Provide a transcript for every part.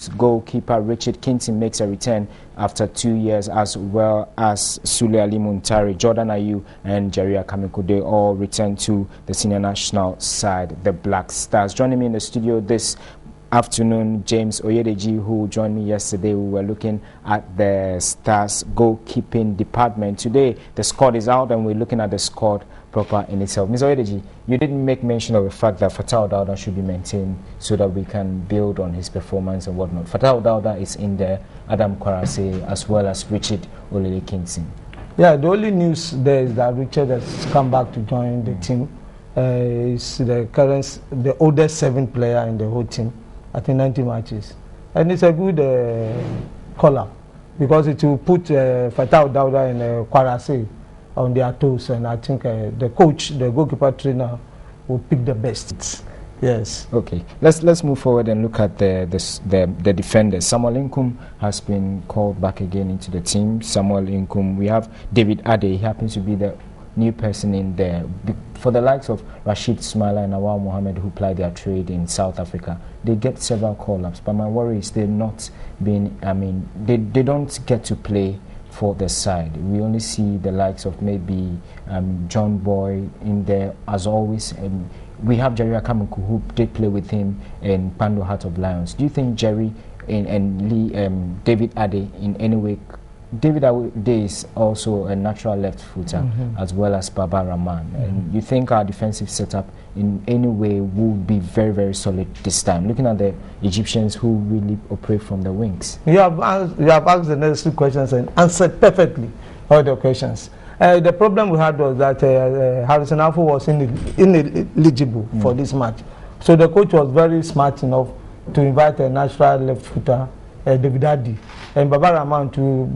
goalkeeper Richard Kintin makes a return after 2 years, as well as Sule Ali Muntari, Jordan Ayew and Jerry Akamiku. They all return to the senior national side, the Black Stars. Joining me in the studio this afternoon, James Oyedeji, who joined me yesterday. We were looking at the Stars goalkeeping department. Today, the squad is out and we're looking at the squad proper in itself. Ms. Oyedeji, you didn't make mention of the fact that Fatah Dauda should be maintained so that we can build on his performance and whatnot. Fatah Dauda is in there, Adam Kwarase, as well as Richard Olele Kintin. Yeah, the only news there is that Richard has come back to join the team. He's the oldest 7th player in the whole team. I think 90 matches. And it's a good call-up because it will put Fatah Dauda and Kwarase on their toes, and I think the coach, the goalkeeper trainer, will pick the best. Yes. Okay. Let's move forward and look at the defenders. Samuel Inkum has been called back again into the team. Samuel Inkum. We have David Ade. He happens to be the new person in there. For the likes of Rashid Smaila and Awal Mohammed, who ply their trade in South Africa, they get several call-ups. But my worry is they're not being. I mean, they don't get to play for the side. We only see the likes of maybe John Boy in there as always. We have Jerry Akamiku, who did play with him in Pando Heart of Lions. Do you think Jerry and David Ade in any way? David Ade is also a natural left footer, as well as Baba Rahman. And you think our defensive setup in any way would be very, very solid this time? Looking at the Egyptians who really operate from the wings. You have asked the necessary questions and answered perfectly all the questions. The problem we had was that Harrison Afo was ineligible for this match. So the coach was very smart enough to invite a natural left footer, David Ade. And Baba Rahman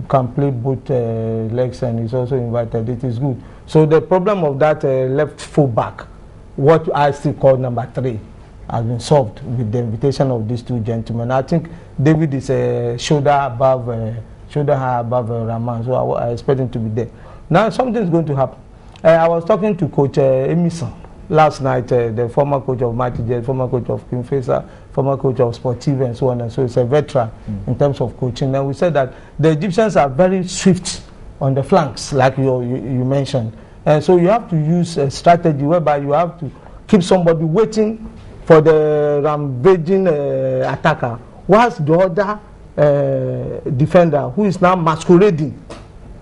can play both legs, and he's also invited. It is good. So the problem of that left full back, what I still call number 3, has been solved with the invitation of these two gentlemen. I think David is a shoulder high above Rahman, so I expect him to be there. Now something is going to happen. I was talking to Coach Emerson last night, the former coach of Mighty Jets, former coach of King Faisal, former coach of Sportive, and so on and so. It's a veteran in terms of coaching. And we said that the Egyptians are very swift on the flanks, like you mentioned. And so you have to use a strategy whereby you have to keep somebody waiting for the rampaging attacker, whilst the other defender, who is now masquerading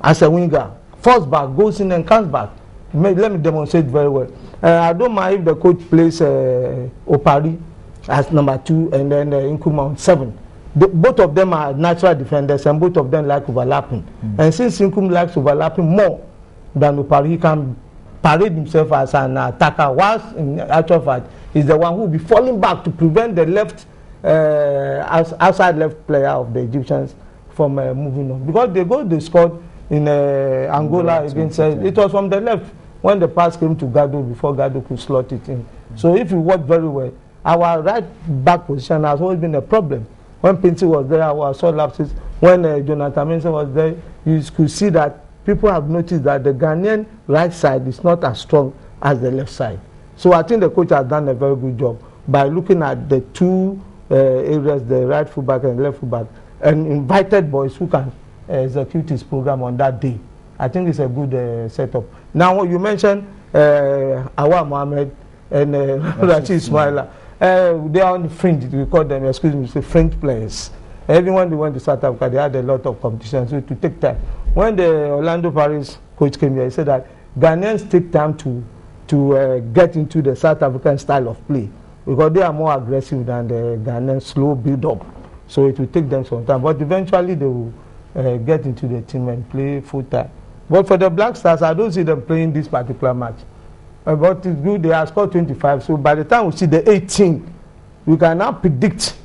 as a winger, falls back, goes in and comes back. Let me demonstrate very well. I don't mind if the coach plays Opari as number 2 and then Nkrumah on 7. Both of them are natural defenders and both of them like overlapping. And since Nkrumah likes overlapping more than Opari, he can parade himself as an attacker, whilst in actual fact he's the one who will be falling back to prevent the left outside left player of the Egyptians from moving on. Because they scored in Angola against it was from the left when the pass came to Gado before Gado could slot it in. So if you watch very well, our right back position has always been a problem. When Pinty was there, our saw lapses. When Jonathan Mensah was there, you could see that people have noticed that the Ghanaian right side is not as strong as the left side. So I think the coach has done a very good job by looking at the two areas, the right fullback and left fullback, and invited boys who can execute his program on that day. I think it's a good setup. Now, you mentioned Awal Mohammed and Rashid Smaila. They are on the fringe. We call them, fringe players. Even when they went to South Africa, they had a lot of competition, so to take time. When the Orlando Paris coach came here, he said that Ghanaians take time to get into the South African style of play because they are more aggressive than the Ghanaian slow build-up. So it will take them some time, but eventually they will get into the team and play full time. But for the Black Stars, I don't see them playing this particular match. But it's good, they have scored 25. So by the time we see the 18, we can now predict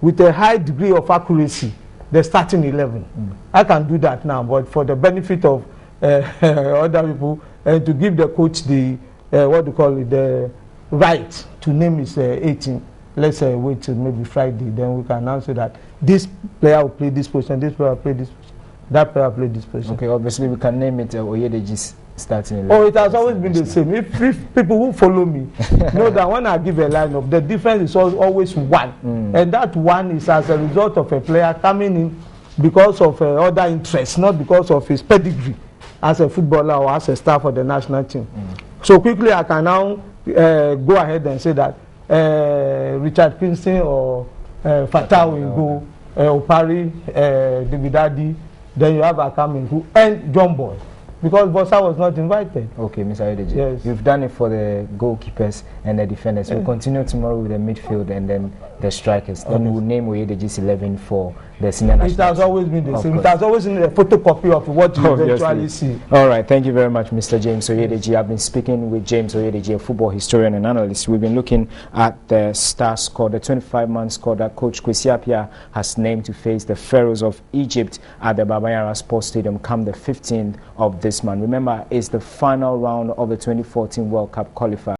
with a high degree of accuracy the starting 11. I can do that now, but for the benefit of other people and to give the coach the the right to name his 18. Let's wait till maybe Friday, then we can announce that this player will play this position, this player will play this position, that player will play this position. Okay, obviously we can name it Oyedeji's starting 11. Oh, it has always been the same. If people who follow me know that when I give a lineup, the difference is always one, and that one is as a result of a player coming in because of other interests, not because of his pedigree as a footballer or as a star for the national team. So quickly, I can now go ahead and say that Richard Kingston or Fatah Wingo, Opari, David Addy, then you have Akamingu and John Boy. Because Bossa was not invited. Okay, Mr. Ayodeji. Yes. You've done it for the goalkeepers and the defenders. We'll continue tomorrow with the midfield and then the strikers. Then we'll name Oyedeji's 11 for the senior national. It has always been the same. It has always been a photocopy of what you eventually see. All right, thank you very much, Mr. James Oyedeji. I've been speaking with James Oyedeji, a football historian and analyst. We've been looking at the star squad, the 25-man squad that Coach Kwesi Appiah has named to face the Pharaohs of Egypt at the Baba Yara Sports Stadium come the 15th of this month. Remember, it's the final round of the 2014 World Cup qualifier.